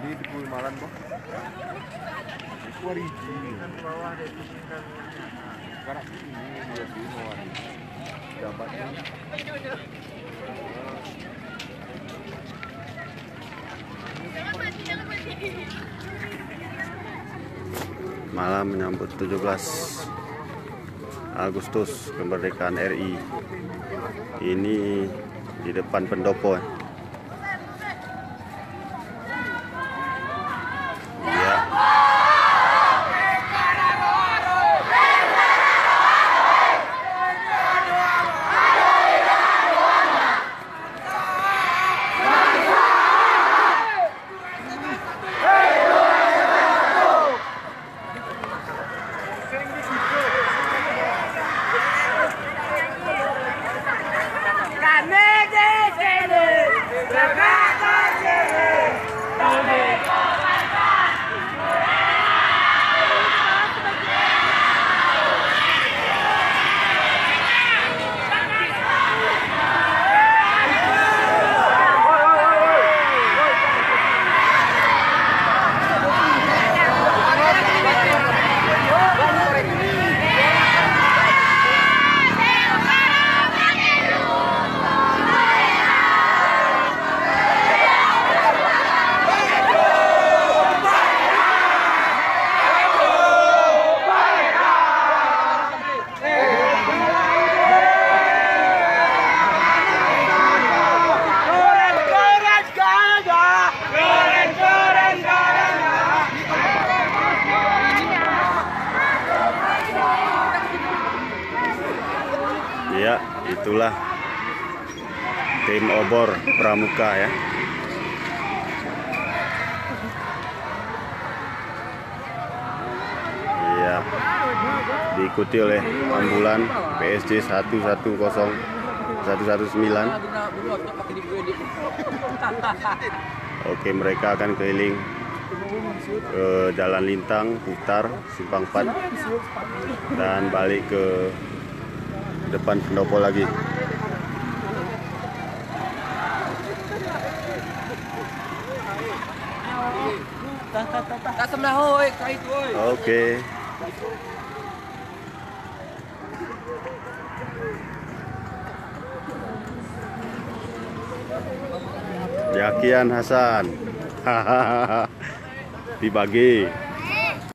Di Malan kok. Itu origi. Bawah ada di sini kan. Sekarang ini dia di luar. Jabatnya. Malam menyambut 17 Agustus kemerdekaan RI. Ini di depan pendopo. Ya. Ya, itulah tim obor pramuka ya. Iya, diikuti oleh ambulan PSG 110 119. Oke, mereka akan keliling ke Jalan Lintang, putar Simpang 4 dan balik ke depan pendopo lagi. Oke. Yakian Hasan. Dibagi.